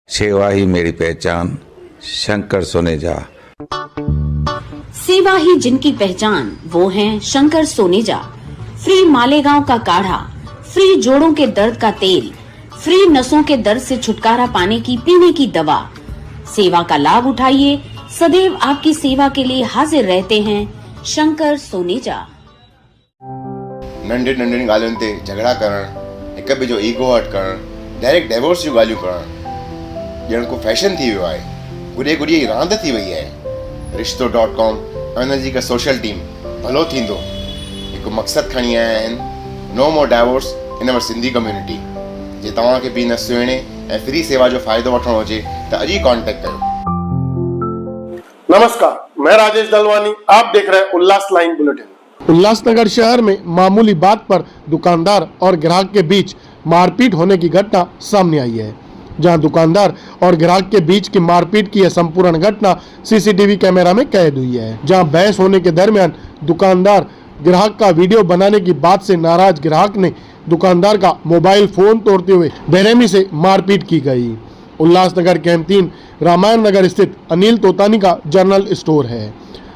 सेवा ही मेरी पहचान, शंकर सोनेजा। सेवा ही जिनकी पहचान, वो हैं शंकर सोनेजा। फ्री मालेगांव का काढ़ा, फ्री जोड़ों के दर्द का तेल, फ्री नसों के दर्द से छुटकारा पाने की पीने की दवा। सेवा का लाभ उठाइए, सदैव आपकी सेवा के लिए हाजिर रहते हैं शंकर सोनेजा। नंढी नंढी ॻाल्हियुनि ते झगड़ा करण, हिक ॿिए जो ईगो हट करण, डायरेक्ट डिवोर्स जूं ॻाल्हियूं करण ॼण को फैशन थी वियो आहे। गुॾे गुॾी रांदि थी वई आहे। रिश्तो.com ऐं हुनजी हिकु सोशल टीम भलो थींदो हिकु मक़सदु खणी आया आहिनि, नो मोर डाइवोर्स इन अवर सिंधी कम्युनिटी। जे तव्हांखे बि न सुहिणे ऐं फ्री सेवा जो फ़ाइदो वठणो हुजे त अॼु ई कॉन्टेक्ट कयो। नमस्कार, मैं राजेश दलवानी, आप देख रहे हैं उल्लास लाइन बुलेटिन। उल्लासनगर शहर में मामूली बात पर दुकानदार और ग्राहक के बीच मारपीट होने की घटना सामने आई है। जहां दुकानदार और ग्राहक के बीच की मारपीट की यह संपूर्ण घटना सीसीटीवी कैमरा में कैद हुई है। जहां बहस होने के दरमियान दुकानदार ग्राहक का वीडियो बनाने की बात से नाराज ग्राहक ने दुकानदार का मोबाइल फोन तोड़ते हुए बेरहमी से मारपीट की गई। उल्लासनगर कैंप 3 रामायण नगर स्थित अनिल तोतानी का जनरल स्टोर है।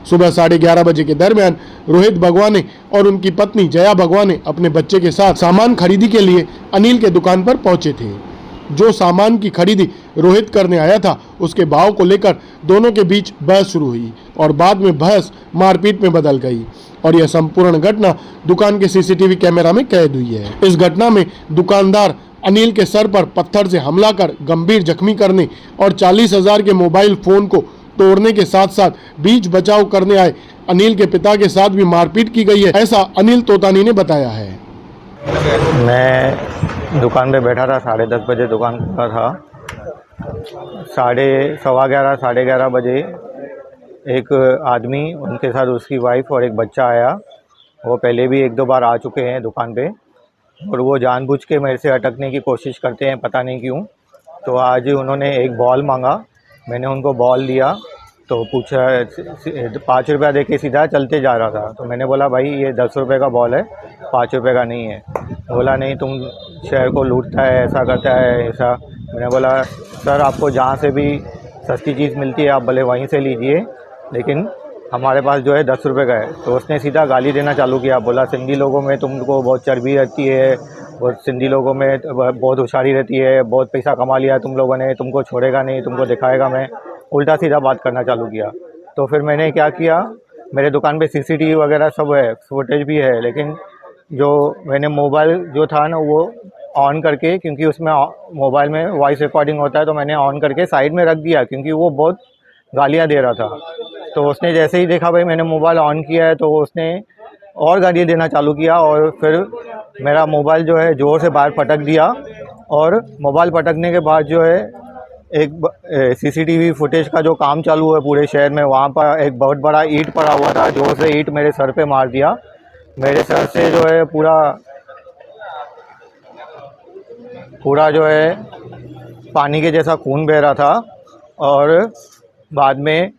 सुबह 11:30 बजे के दरमियान रोहित भगवाने और उनकी पत्नी जया भगवाने अपने बच्चे के साथ सामान खरीदी के लिए अनिल के दुकान पर पहुंचे थे। जो सामान की खरीदी रोहित करने आया था, उसके भाव को लेकर दोनों के बीच बहस शुरू हुई और बाद में बहस मारपीट में बदल गई और यह संपूर्ण घटना दुकान के सीसीटीवी कैमरा में कैद हुई है। इस घटना में दुकानदार अनिल के सर पर पत्थर से हमला कर गंभीर जख्मी करने और 40,000 के मोबाइल फोन को तोड़ने के साथ साथ बीच बचाव करने आए अनिल के पिता के साथ भी मारपीट की गई है, ऐसा अनिल तोतानी ने बताया है। मैं दुकान पे बैठा था, 10:30 बजे दुकान खुला था। 11:15 बजे एक आदमी, उनके साथ उसकी वाइफ और एक बच्चा आया। वो पहले भी 1-2 बार आ चुके हैं दुकान पे और वो जानबूझ के मेरे से अटकने की कोशिश करते हैं, पता नहीं क्यों। तो आज उन्होंने एक बॉल मांगा, मैंने उनको बॉल दिया तो पूछा, 5 रुपया दे के सीधा चलते जा रहा था। तो मैंने बोला भाई ये 10 रुपये का बॉल है, 5 रुपये का नहीं है। बोला नहीं तुम शहर को लूटता है, ऐसा करता है ऐसा। मैंने बोला सर आपको जहाँ से भी सस्ती चीज़ मिलती है आप भले वहीं से लीजिए, लेकिन हमारे पास जो है 10 रुपये का है। तो उसने सीधा गाली देना चालू किया, बोला सिंधी लोगों में तुमको बहुत चर्बी रहती है, बहुत सिंधी लोगों में बहुत होशियारी रहती है, बहुत पैसा कमा लिया तुम लोगों ने, तुमको छोड़ेगा नहीं, तुमको दिखाएगा। मैं उल्टा सीधा बात करना चालू किया। तो फिर मैंने क्या किया, मेरे दुकान पे सीसीटीवी वगैरह सब है, फुटेज भी है, लेकिन जो मैंने मोबाइल जो था ना वो ऑन करके, क्योंकि उसमें मोबाइल में वॉइस रिकॉर्डिंग होता है, तो मैंने ऑन करके साइड में रख दिया क्योंकि वो बहुत गालियाँ दे रहा था। तो उसने जैसे ही देखा भाई मैंने मोबाइल ऑन किया है तो उसने और गालियाँ देना चालू किया और फिर मेरा मोबाइल जो है ज़ोर से बाहर पटक दिया। और मोबाइल पटकने के बाद जो है एक सीसीटीवी फुटेज का जो काम चालू है पूरे शहर में, वहाँ पर एक बहुत बड़ा ईंट पड़ा हुआ था, जोर से ईंट मेरे सर पे मार दिया। मेरे सर से जो है पूरा जो है पानी के जैसा खून बह रहा था। और बाद में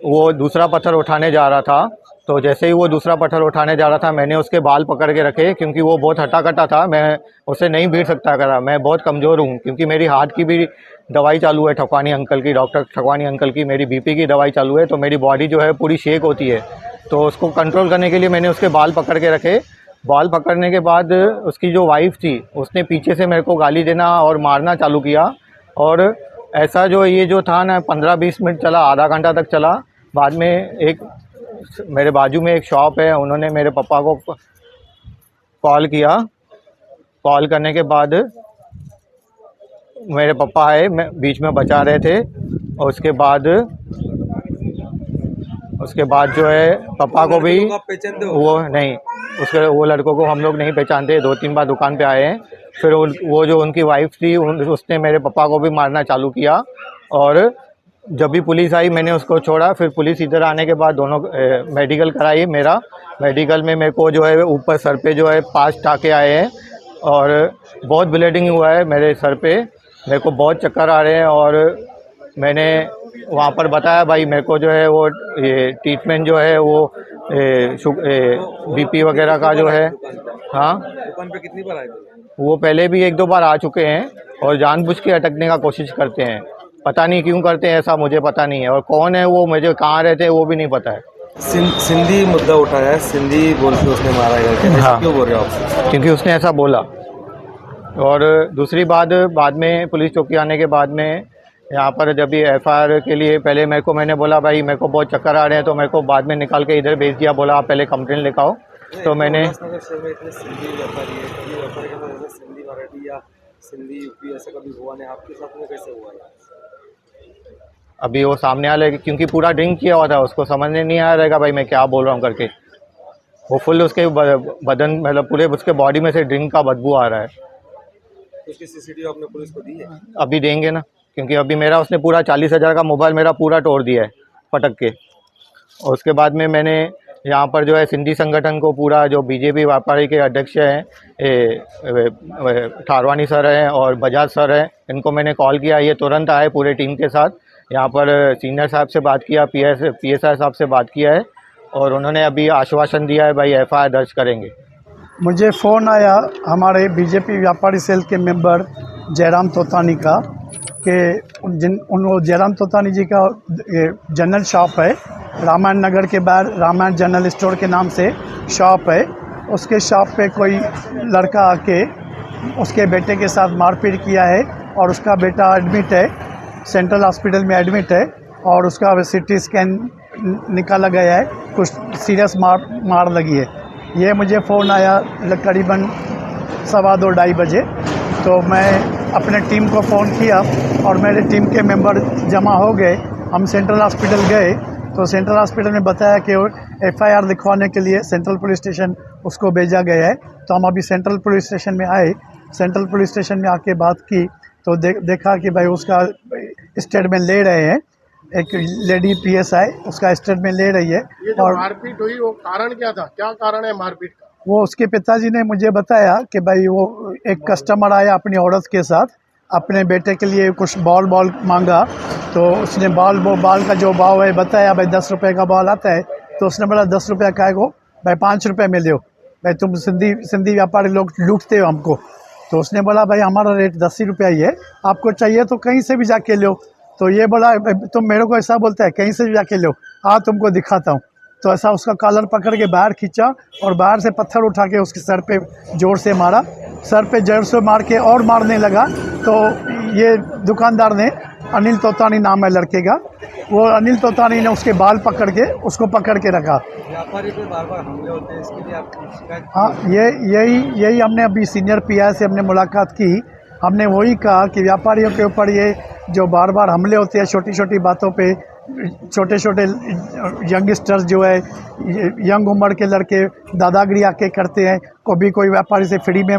वो दूसरा पत्थर उठाने जा रहा था, तो जैसे ही वो दूसरा पत्थर उठाने जा रहा था मैंने उसके बाल पकड़ के रखे क्योंकि वो बहुत हट्टा कट्टा था, मैं उसे नहीं भीड़ सकता करा। मैं बहुत कमज़ोर हूँ क्योंकि मेरी हार्ट की भी दवाई चालू है, ठकवानी अंकल की, डॉक्टर ठकवानी अंकल की, मेरी बीपी की दवाई चालू है, तो मेरी बॉडी जो है पूरी शेक होती है। तो उसको कंट्रोल करने के लिए मैंने उसके बाल पकड़ के रखे। बाल पकड़ने के बाद उसकी जो वाइफ थी उसने पीछे से मेरे को गाली देना और मारना चालू किया। और ऐसा जो ये जो था ना 15-20 मिनट चला, आधा घंटा तक चला। बाद में एक मेरे बाजू में एक शॉप है, उन्होंने मेरे पापा को कॉल किया। कॉल करने के बाद मेरे पापा आए, मैं बीच में बचा रहे थे। और उसके बाद जो है पापा को भी वो नहीं, वो लड़कों को हम लोग नहीं पहचानते, 2-3 बार दुकान पे आए हैं। फिर वो जो उनकी वाइफ थी उसने मेरे पापा को भी मारना चालू किया। और जब भी पुलिस आई मैंने उसको छोड़ा। फिर पुलिस इधर आने के बाद दोनों मेडिकल कराई। मेरा मेडिकल में मेरे को जो है ऊपर सर पे जो है 5 टाँके आए हैं और बहुत ब्लीडिंग हुआ है मेरे सर पे, मेरे को बहुत चक्कर आ रहे हैं। और मैंने वहाँ पर बताया भाई मेरे को जो है वो ये ट्रीटमेंट जो है वो बीपी वगैरह का जो है। हाँ, दुकान पे कितनी बार आए? वो पहले भी एक दो बार आ चुके हैं और जानबूझ के अटकने का कोशिश करते हैं। पता नहीं क्यों करते हैं ऐसा, मुझे पता नहीं है, और कौन है वो, मुझे कहाँ रहते हैं वो भी नहीं पता है। सिंधी मुद्दा उठाया है, सिंधी बोल के उसने मारा है करके। हाँ। क्यों बोल रहे हो आप? क्योंकि उसने ऐसा बोला। और दूसरी बात, बाद में पुलिस चौकी आने के बाद में यहाँ पर जब ये FIR के लिए पहले मैंने बोला भाई मेरे को बहुत चक्कर आ रहे हैं, तो मेरे को बाद में निकाल के इधर भेज दिया, बोला आप पहले कंप्लेंट लिखाओ। तो मैंने उल्लासनगर शहर में इतने सिंधी व्यापारी है, कभी व्यापारी के अंदर ऐसे सिंधी मराठी या सिंधी यूपी ऐसा कभी हुआ नहीं, आपके साथ वो कैसे हुआ है? अभी वो सामने वाले, क्योंकि पूरा ड्रिंक किया हुआ था, उसको समझने नहीं आ रहेगा भाई मैं क्या बोल रहा हूँ करके। वो फुल उसके बदन, मतलब पूरे उसके बॉडी में से ड्रिंक का बदबू आ रहा है। उसकी CCTV आपने पुलिस को दी है? अभी देंगे ना, क्योंकि अभी मेरा उसने पूरा 40,000 का मोबाइल मेरा पूरा तोड़ दिया है पटक के। और उसके बाद में मैंने यहाँ पर जो है सिंधी संगठन को पूरा, जो बीजेपी व्यापारी के अध्यक्ष हैं ठारवानी सर हैं और बजाज सर हैं, इनको मैंने कॉल किया, ये तुरंत आए पूरे टीम के साथ। यहाँ पर सीनियर साहब से बात किया, PSI साहब से बात किया है, और उन्होंने अभी आश्वासन दिया है भाई FIR दर्ज करेंगे। मुझे फ़ोन आया हमारे बीजेपी व्यापारी सेल के मेंबर जयराम तोतानी का कि जयराम तोतानी जी का जनरल शॉप है रामायण नगर के बाहर, रामायण जनरल स्टोर के नाम से शॉप है। उसके शॉप पे कोई लड़का आके उसके बेटे के साथ मारपीट किया है, और उसका बेटा एडमिट है, सेंट्रल हॉस्पिटल में एडमिट है, और उसका CT स्कैन निकाला गया है, कुछ सीरियस मार लगी है। ये मुझे फ़ोन आया करीबन 2:15-2:30 बजे। तो मैं अपने टीम को फ़ोन किया और मेरे टीम के मेंबर जमा हो गए। हम सेंट्रल हॉस्पिटल गए तो सेंट्रल हॉस्पिटल में बताया कि FIR लिखवाने के लिए सेंट्रल पुलिस स्टेशन उसको भेजा गया है। तो हम अभी सेंट्रल पुलिस स्टेशन में आए। सेंट्रल पुलिस स्टेशन में आके बात की तो देखा कि भाई उसका स्टेटमेंट ले रहे हैं, एक लेडी PSI उसका स्टेटमेंट ले रही है। ये जो और मारपीट हुई वो कारण क्या था, क्या कारण है मारपीट का? वो उसके पिताजी ने मुझे बताया कि भाई वो एक कस्टमर आया अपनी औरत के साथ, अपने बेटे के लिए कुछ बॉल मांगा, तो उसने बॉल का जो भाव है बताया, भाई 10 रुपये का बॉल आता है। तो उसने बोला 10 रुपये का है को, भाई 5 रुपये में लो, भाई तुम सिंधी व्यापारी लोग लूटते हो हमको। तो उसने बोला भाई हमारा रेट 10 ही रुपया ही है, आपको चाहिए तो कहीं से भी जाके लो। तो ये बोला तुम मेरे को ऐसा बोलता है, कहीं से भी जाके लो, हाँ तुमको दिखाता हूँ। तो ऐसा उसका कॉलर पकड़ के बाहर खींचा और बाहर से पत्थर उठा के उसके सर पे जोर से मारा। सर पे जोर से मार के और मारने लगा। तो ये दुकानदार ने, अनिल तोतानी नाम है लड़के का, वो अनिल तोतानी ने उसके बाल पकड़ के उसको पकड़ के रखा। व्यापारी पे बार-बार हमले होते हैं, इसके लिए आप शिकायत? हाँ, यही हमने अभी सीनियर PI से हमने मुलाकात की। हमने वही कहा कि व्यापारियों के ऊपर ये जो बार बार हमले होते हैं छोटी छोटी बातों पे, छोटे छोटे यंगस्टर्स जो है, यंग उम्र के लड़के दादागिरी आके करते हैं। कभी कोई व्यापारी से फ्री में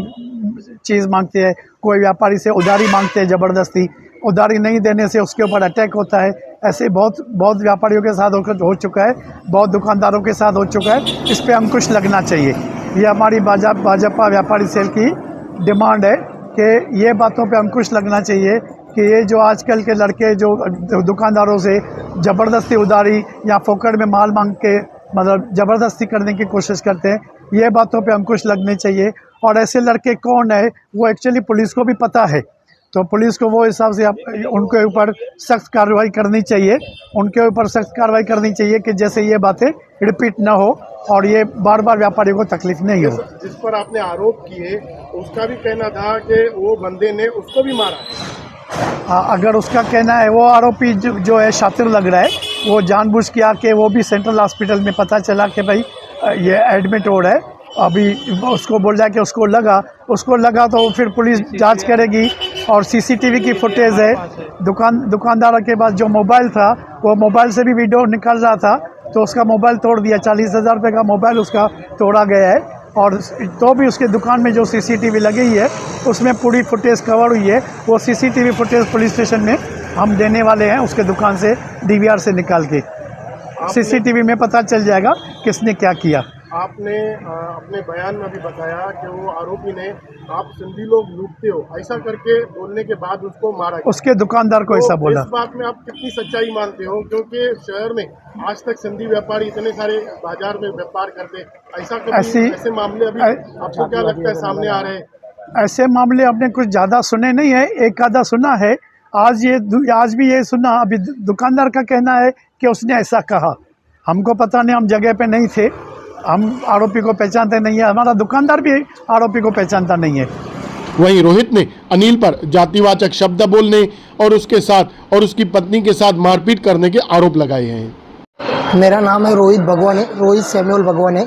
चीज़ मांगते हैं, कोई व्यापारी से उधारी मांगते हैं ज़बरदस्ती, उधारी नहीं देने से उसके ऊपर अटैक होता है। ऐसे बहुत व्यापारियों के साथ हो चुका है, बहुत दुकानदारों के साथ हो चुका है। इस पर अंकुश लगना चाहिए। ये हमारी भाजपा व्यापारी सेल की डिमांड है कि ये बातों पे अंकुश लगना चाहिए कि ये जो आजकल के लड़के जो दुकानदारों से ज़बरदस्ती उधारी या फोकट में माल मांग के मतलब ज़बरदस्ती करने की कोशिश करते हैं, ये बातों पे अंकुश लगने चाहिए। और ऐसे लड़के कौन है वो एक्चुअली पुलिस को भी पता है, तो पुलिस को वो हिसाब से उनके ऊपर सख्त कार्रवाई करनी चाहिए, उनके ऊपर सख्त कार्रवाई करनी चाहिए कि जैसे ये बातें रिपीट ना हो और ये बार बार व्यापारियों को तकलीफ नहीं हो। जिस पर आपने आरोप किए उसका भी कहना था कि वो बंदे ने उसको भी मारा है। हाँ, अगर उसका कहना है, वो आरोपी जो है शातिर लग रहा है, वो जानबूझ के आके वो भी सेंट्रल हॉस्पिटल में पता चला कि भाई ये एडमिट हो रहा है, अभी उसको बोल रहा है कि उसको लगा तो फिर पुलिस जांच करेगी। और CCTV की फुटेज है, दुकानदार के पास जो मोबाइल था वो मोबाइल से भी वीडियो निकल रहा था, तो उसका मोबाइल तोड़ दिया। 40,000 रुपये का मोबाइल उसका तोड़ा गया है। और तो भी उसके दुकान में जो CCTV लगी है उसमें पूरी फुटेज कवर हुई है। वो CCTV फुटेज पुलिस स्टेशन में हम देने वाले हैं, उसके दुकान से DVR से निकाल के CCTV में पता चल जाएगा किसने क्या किया। आपने अपने बयान में भी बताया कि वो आरोपी ने आप सिंधी लोग लूटते हो ऐसा करके बोलने के बाद उसको मारा, उसके दुकानदार को ऐसा बोला। इस बात में आप कितनी सच्चाई मानते हो, क्योंकि शहर में आज तक सिंधी व्यापारी इतने सारे बाजार में व्यापार करते, ऐसे मामले अभी आपको क्या लगता है सामने आ रहे हैं? ऐसे मामले हमने कुछ ज़्यादा सुने नहीं है, एक आधा सुना है। आज भी ये सुना, अभी दुकानदार का कहना है कि उसने ऐसा कहा। हमको पता नहीं, हम जगह पे नहीं थे, हम आरोपी को पहचानते नहीं है, हमारा दुकानदार भी आरोपी को पहचानता नहीं है। वहीं रोहित ने अनिल पर जातिवाचक शब्द बोलने और उसके साथ और उसकी पत्नी के साथ मारपीट करने के आरोप लगाए हैं। मेरा नाम है रोहित भगवाने, रोहित सैमुअल भगवाने।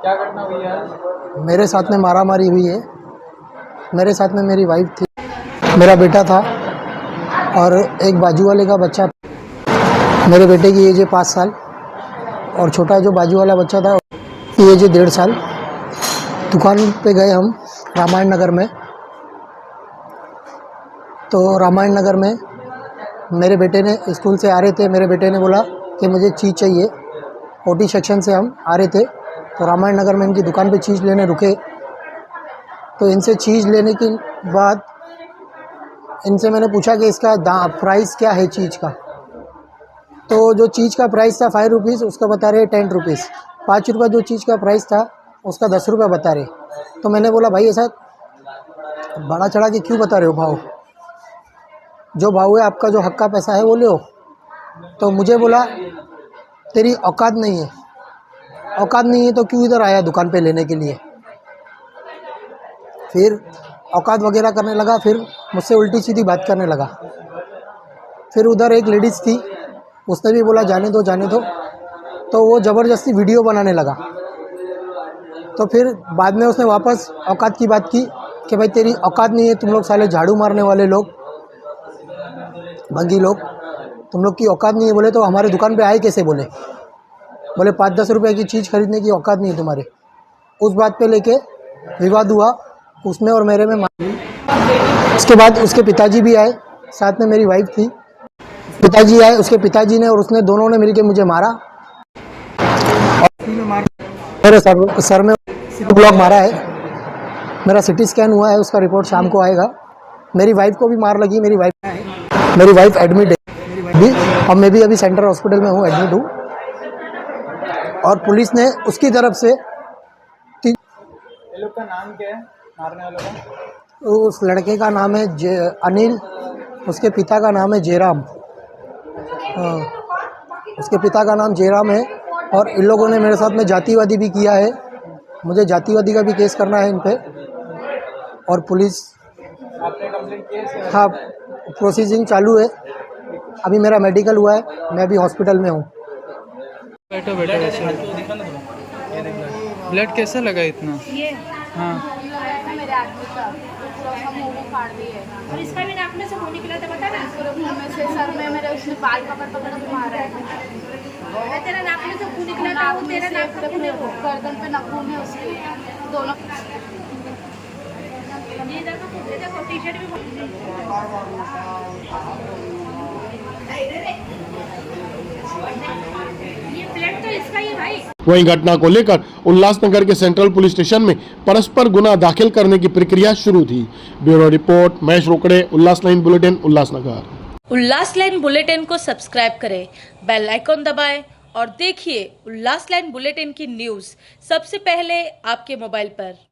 क्या घटना हुई है? मेरे साथ में मारामारी हुई है। मेरे साथ में मेरी वाइफ थी, मेरा बेटा था और एक बाजू वाले का बच्चा। मेरे बेटे की एज है 5 साल और छोटा जो बाजू वाला बच्चा था एज है 1.5 साल। दुकान पे गए हम रामायण नगर में, तो रामायण नगर में मेरे बेटे ने स्कूल से आ रहे थे। मेरे बेटे ने बोला कि मुझे चीज़ चाहिए। ओटी सेक्शन से हम आ रहे थे तो रामायण नगर में इनकी दुकान पे चीज़ लेने रुके। तो इनसे चीज़ लेने के बाद इनसे मैंने पूछा कि इसका प्राइस क्या है चीज़ का। तो जो चीज़ का प्राइस था 5 रुपीज़, उसका बता रहे 10 रुपीज़। 5 रुपये जो चीज़ का प्राइस था उसका 10 रुपये बता रहे। तो मैंने बोला भाई ऐसा बड़ा चढ़ा के क्यों बता रहे हो भाव? जो भाव है आपका, जो हक का पैसा है वो ले। तो मुझे बोला तेरी औकात नहीं है। औकात नहीं है तो क्यों इधर आया दुकान पे लेने के लिए? फिर औकात वगैरह करने लगा, फिर मुझसे उल्टी सीधी बात करने लगा। फिर उधर एक लेडीज़ थी, उसने भी बोला जाने दो जाने दो। तो वो ज़बरदस्ती वीडियो बनाने लगा। तो फिर बाद में उसने वापस औकात की बात की कि भाई तेरी औकात नहीं है, तुम लोग साले झाड़ू मारने वाले लोग, भंगी लोग, तुम लोग की औकात नहीं है। बोले तो हमारे दुकान पे आए कैसे? बोले 5-10 रुपये की चीज़ खरीदने की औकात नहीं है तुम्हारे। उस बात पे लेके विवाद हुआ उसमें और मेरे में। उसके बाद उसके पिताजी भी आए, साथ में मेरी वाइफ थी। पिताजी आए, उसके पिताजी ने और उसने दोनों ने मिलके मुझे मारा। मेरे सर में ब्लॉक मारा है। मेरा सिटी स्कैन हुआ है, उसका रिपोर्ट शाम को आएगा। मेरी वाइफ को भी मार लगी। मेरी वाइफ एडमिट है भी, और मैं भी अभी सेंट्रल हॉस्पिटल में हूँ, एडमिट हूँ। और पुलिस ने उसकी तरफ से ये लोग का नाम क्या है मारने वालों का? उस लड़के का नाम है अनिल, उसके पिता का नाम है जयराम। उसके पिता का नाम जयराम है। और इन लोगों ने मेरे साथ में जातिवादी भी किया है। मुझे जातिवादी का भी केस करना है इन पे। और पुलिस, आपने कंप्लेंट की है? हाँ, प्रोसीजिंग चालू है। अभी मेरा मेडिकल हुआ है, मैं अभी हॉस्पिटल में हूँ। बैठो ब्लड कैसा लगा इतना? ये हाँ, मेरे आदमी का मुंह में फाड़ दी है और इसका भी नाक में से खून निकला था, पता ना? पूरे मुंह में से, सर में मेरे उसने बाल पकड़ के मारा है। तेरा नाक में से खून निकला था, वो तेरा नाक में गर्दन पे नखून है उसके दोनों। ये देखो टी-शर्ट भी ब्लड तो इसका ही भाई। वहीं घटना को लेकर उल्लासनगर के सेंट्रल पुलिस स्टेशन में परस्पर गुना दाखिल करने की प्रक्रिया शुरू थी। ब्यूरो रिपोर्ट, महेश रोकड़े, उल्लास लाइन बुलेटिन, उल्लासनगर। उल्लास लाइन बुलेटिन को सब्सक्राइब करें, बेल आइकॉन दबाएं और देखिए उल्लास लाइन बुलेटिन की न्यूज़ सबसे पहले आपके मोबाइल पर।